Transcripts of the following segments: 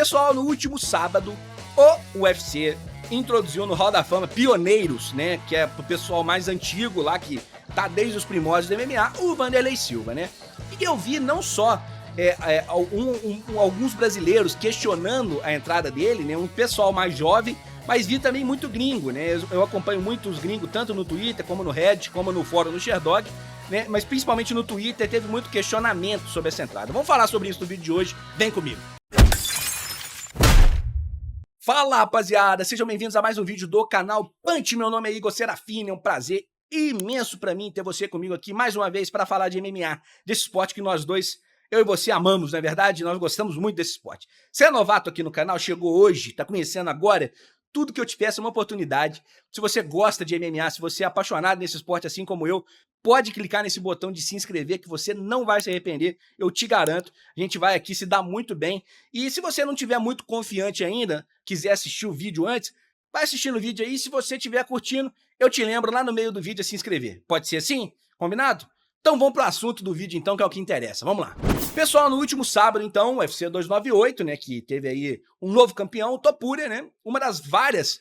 Pessoal, no último sábado, o UFC introduziu no Hall da Fama pioneiros, né, que é pro pessoal mais antigo lá, que tá desde os primórdios do MMA, o Wanderlei Silva, né? E eu vi não só alguns brasileiros questionando a entrada dele, né, um pessoal mais jovem, mas vi também muito gringo, né? Eu acompanho muitos gringos, tanto no Twitter, como no Reddit, como no fórum do Sherdog, né? Mas principalmente no Twitter teve muito questionamento sobre essa entrada. Vamos falar sobre isso no vídeo de hoje, vem comigo. Fala, rapaziada, sejam bem-vindos a mais um vídeo do canal Punch. Meu nome é Igor Serafini, é um prazer imenso pra mim ter você comigo aqui mais uma vez para falar de MMA, desse esporte que nós dois, eu e você, amamos, não é verdade? Nós gostamos muito desse esporte. Você é novato aqui no canal, chegou hoje, tá conhecendo agora, tudo que eu te peço é uma oportunidade. Se você gosta de MMA, se você é apaixonado nesse esporte assim como eu, pode clicar nesse botão de se inscrever que você não vai se arrepender, eu te garanto. A gente vai aqui se dar muito bem. E se você não tiver muito confiante ainda, quiser assistir o vídeo antes, vai assistindo o vídeo aí. Se você estiver curtindo, eu te lembro lá no meio do vídeo a se inscrever. Pode ser assim? Combinado? Então vamos pro assunto do vídeo então, que é o que interessa. Vamos lá. Pessoal, no último sábado, então, o UFC 298, né, que teve aí um novo campeão, o Topuria, né, uma das várias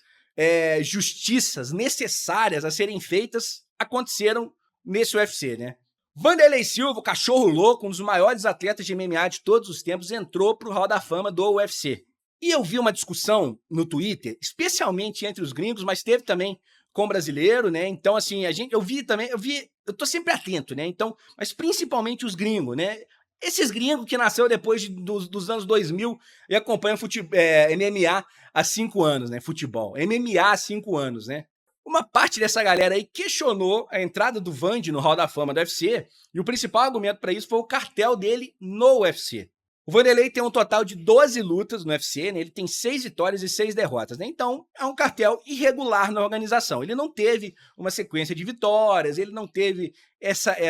justiças necessárias a serem feitas aconteceram nesse UFC, né. Wanderlei Silva, o cachorro louco, um dos maiores atletas de MMA de todos os tempos, entrou pro Hall da Fama do UFC. E eu vi uma discussão no Twitter, especialmente entre os gringos, mas teve também com o brasileiro, né? Então, assim, eu tô sempre atento, né? Então, mas principalmente os gringos, né? Esses gringos que nasceu depois dos anos 2000 e acompanham MMA há 5 anos, né? Futebol. MMA há 5 anos, né? Uma parte dessa galera aí questionou a entrada do Wandy no Hall da Fama do UFC e o principal argumento para isso foi o cartel dele no UFC. O Wanderlei tem um total de 12 lutas no UFC, né? Ele tem 6 vitórias e 6 derrotas, né? Então, é um cartel irregular na organização. Ele não teve uma sequência de vitórias, ele não teve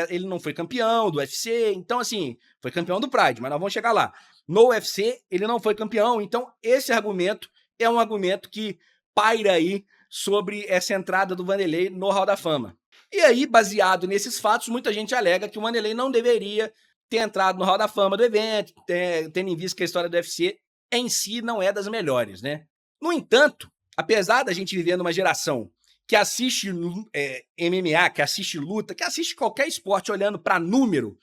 ele não foi campeão do UFC, então assim, foi campeão do Pride, mas nós vamos chegar lá. No UFC, ele não foi campeão, então esse argumento é um argumento que paira aí sobre essa entrada do Wanderlei no Hall da Fama. E aí, baseado nesses fatos, muita gente alega que o Wanderlei não deveria ter entrado no Hall da Fama do evento, tendo em vista que a história do UFC em si não é das melhores, né? No entanto, apesar da gente viver numa geração que assiste MMA, que assiste luta, que assiste qualquer esporte olhando para número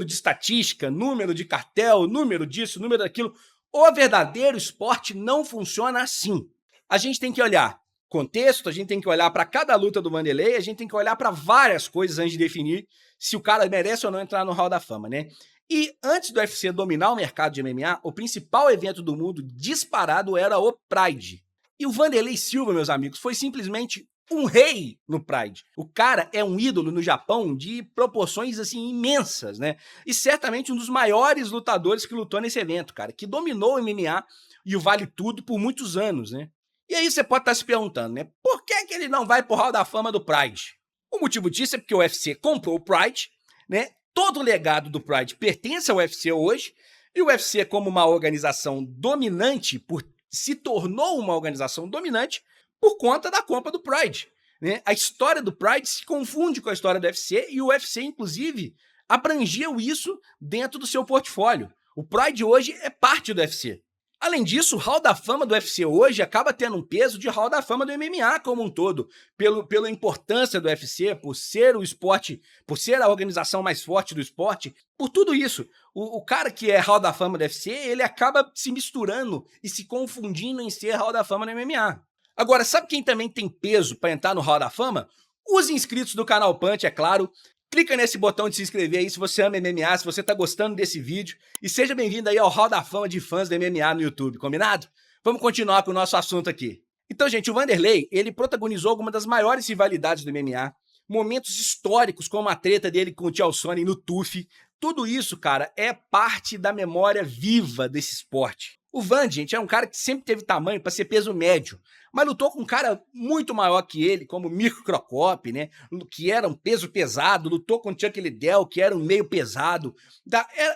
de estatística, número de cartel, número disso, número daquilo, o verdadeiro esporte não funciona assim. A gente tem que olhar contexto, a gente tem que olhar para cada luta do Wanderlei, a gente tem que olhar para várias coisas antes de definir se o cara merece ou não entrar no Hall da Fama, né? E antes do UFC dominar o mercado de MMA, o principal evento do mundo disparado era o Pride. E o Wanderlei Silva, meus amigos, foi simplesmente um rei no Pride. O cara é um ídolo no Japão de proporções, assim, imensas, né? E certamente um dos maiores lutadores que lutou nesse evento, cara, que dominou o MMA e o Vale Tudo por muitos anos, né? E aí você pode estar se perguntando, né? Por que ele não vai pro Hall da Fama do Pride? O motivo disso é porque o UFC comprou o Pride, né? Todo o legado do Pride pertence ao UFC hoje, e o UFC, como uma organização dominante, se tornou uma organização dominante por conta da compra do Pride, né? A história do Pride se confunde com a história do UFC, e o UFC, inclusive, abrangeu isso dentro do seu portfólio. O Pride hoje é parte do UFC. Além disso, o Hall da Fama do UFC hoje acaba tendo um peso de Hall da Fama do MMA como um todo, pela importância do UFC, por ser o esporte, por ser a organização mais forte do esporte, por tudo isso. O cara que é Hall da Fama do UFC, ele acaba se misturando e se confundindo em ser Hall da Fama do MMA. Agora, sabe quem também tem peso para entrar no Hall da Fama? Os inscritos do canal Punch, é claro. Clica nesse botão de se inscrever aí se você ama MMA, se você tá gostando desse vídeo. E seja bem-vindo aí ao Hall da Fama de fãs do MMA no YouTube, combinado? Vamos continuar com o nosso assunto aqui. Então, gente, o Wanderlei, ele protagonizou alguma das maiores rivalidades do MMA, momentos históricos como a treta dele com o Chael Sonnen no TUF. Tudo isso, cara, é parte da memória viva desse esporte. O Wandy, gente, é um cara que sempre teve tamanho para ser peso médio, mas lutou com um cara muito maior que ele, como o Mirko Cro Cop, né? Que era um peso pesado, lutou com o Chuck Liddell, que era um meio pesado.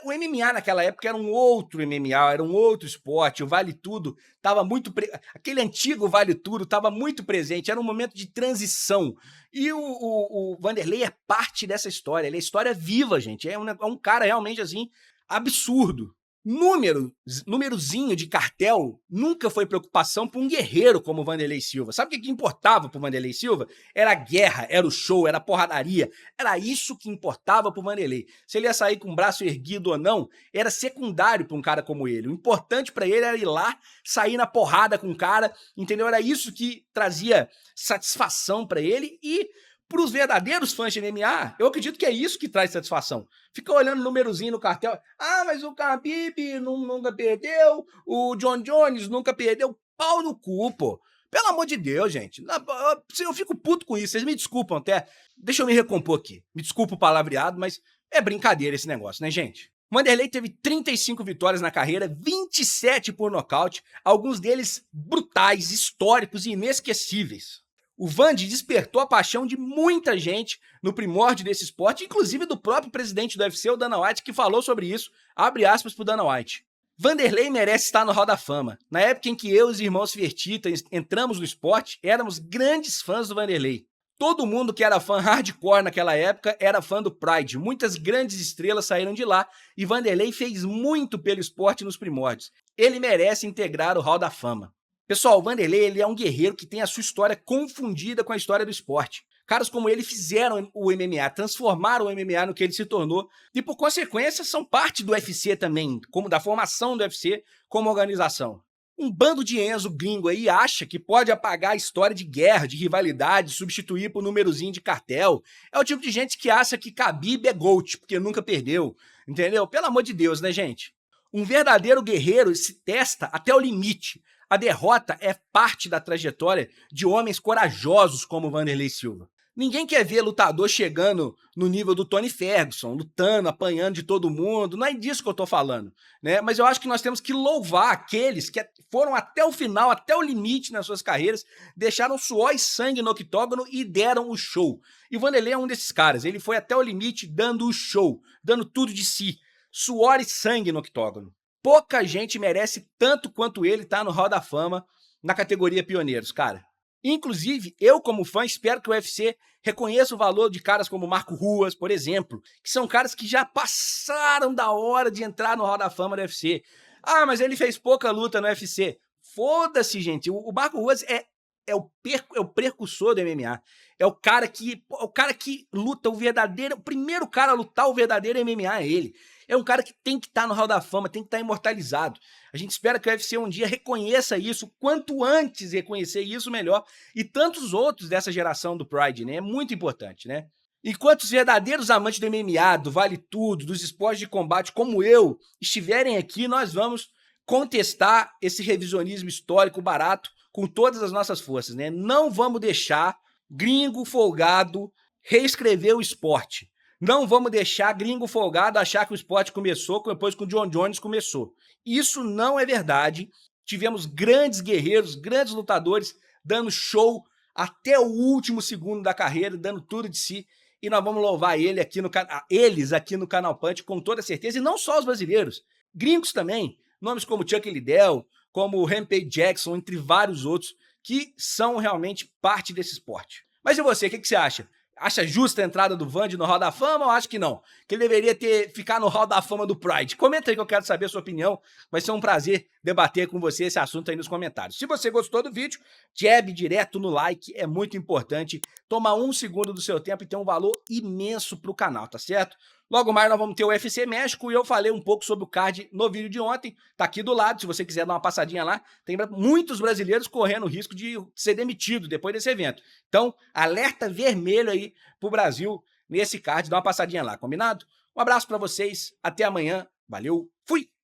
O MMA naquela época era um outro MMA, era um outro esporte, o Vale Tudo estava muito... Aquele antigo Vale Tudo estava muito presente, era um momento de transição. E o Wanderlei é parte dessa história, ele é história viva, gente. É um cara realmente, assim, absurdo. númerozinho de cartel nunca foi preocupação para um guerreiro como o Wanderlei Silva. Sabe o que importava para o Wanderlei Silva? Era a guerra, era o show, era a porradaria. Era isso que importava para o Wanderlei. Se ele ia sair com o braço erguido ou não, era secundário para um cara como ele. O importante para ele era ir lá, sair na porrada com o cara, entendeu? Era isso que trazia satisfação para ele e para os verdadeiros fãs de MMA, eu acredito que é isso que traz satisfação. Fica olhando o númerozinho no cartel. Ah, mas o Khabib nunca perdeu, o John Jones nunca perdeu. Pau no cu, pô. Pelo amor de Deus, gente. Eu fico puto com isso. Vocês me desculpam até. Deixa eu me recompor aqui. Me desculpa o palavreado, mas é brincadeira esse negócio, né, gente? Wanderlei teve 35 vitórias na carreira, 27 por nocaute, alguns deles brutais, históricos e inesquecíveis. O Wandy despertou a paixão de muita gente no primórdio desse esporte, inclusive do próprio presidente do UFC, o Dana White, que falou sobre isso, abre aspas pro Dana White. Wanderlei merece estar no Hall da Fama. Na época em que eu e os irmãos Fertitta entramos no esporte, éramos grandes fãs do Wanderlei. Todo mundo que era fã hardcore naquela época era fã do Pride. Muitas grandes estrelas saíram de lá e Wanderlei fez muito pelo esporte nos primórdios. Ele merece integrar o Hall da Fama. Pessoal, o Wanderlei ele é um guerreiro que tem a sua história confundida com a história do esporte. Caras como ele fizeram o MMA, transformaram o MMA no que ele se tornou e, por consequência, são parte do UFC também, como da formação do UFC como organização. Um bando de Enzo gringo aí acha que pode apagar a história de guerra, de rivalidade, substituir por númerozinho de cartel. É o tipo de gente que acha que Khabib é GOAT, porque nunca perdeu, entendeu? Pelo amor de Deus, né, gente? Um verdadeiro guerreiro se testa até o limite. A derrota é parte da trajetória de homens corajosos como Wanderlei Silva. Ninguém quer ver lutador chegando no nível do Tony Ferguson, lutando, apanhando de todo mundo, não é disso que eu tô falando, né? Mas eu acho que nós temos que louvar aqueles que foram até o final, até o limite nas suas carreiras, deixaram suor e sangue no octógono e deram o show. E o Wanderlei é um desses caras, ele foi até o limite dando o show, dando tudo de si, suor e sangue no octógono. Pouca gente merece tanto quanto ele tá no Hall da Fama na categoria pioneiros, cara. Inclusive, eu como fã espero que o UFC reconheça o valor de caras como Marco Ruas, por exemplo, que são caras que já passaram da hora de entrar no Hall da Fama do UFC. Ah, mas ele fez pouca luta no UFC. Foda-se, gente. O Marco Ruas é o precursor do MMA. É o cara que luta o verdadeiro... O primeiro cara a lutar o verdadeiro MMA é ele. É um cara que tem que estar no Hall da Fama, tem que estar imortalizado. A gente espera que o UFC um dia reconheça isso, quanto antes reconhecer isso, melhor. E tantos outros dessa geração do Pride, né? É muito importante, né? Enquanto os verdadeiros amantes do MMA, do Vale Tudo, dos esportes de combate como eu, estiverem aqui, nós vamos contestar esse revisionismo histórico barato com todas as nossas forças, né? Não vamos deixar gringo folgado reescrever o esporte. Não vamos deixar gringo folgado achar que o esporte começou depois que o John Jones começou. Isso não é verdade. Tivemos grandes guerreiros, grandes lutadores dando show até o último segundo da carreira, dando tudo de si. E nós vamos louvar eles aqui no Canal Punch com toda certeza. E não só os brasileiros, gringos também. Nomes como Chuck Liddell, como Rampage Jackson, entre vários outros, que são realmente parte desse esporte. Mas e você, o que você acha? Acha justa a entrada do Wandy no Hall da Fama ou acha que não? Que ele deveria ficar no Hall da Fama do Pride? Comenta aí que eu quero saber a sua opinião. Vai ser um prazer debater com você esse assunto aí nos comentários. Se você gostou do vídeo, jab direto no like, é muito importante. Toma 1 segundo do seu tempo e tem um valor imenso pro canal, tá certo? Logo mais nós vamos ter o UFC México e eu falei um pouco sobre o card no vídeo de ontem. Tá aqui do lado, se você quiser dar uma passadinha lá. Tem muitos brasileiros correndo o risco de ser demitido depois desse evento. Então, alerta vermelho aí pro Brasil nesse card. Dá uma passadinha lá, combinado? Um abraço pra vocês, até amanhã. Valeu, fui!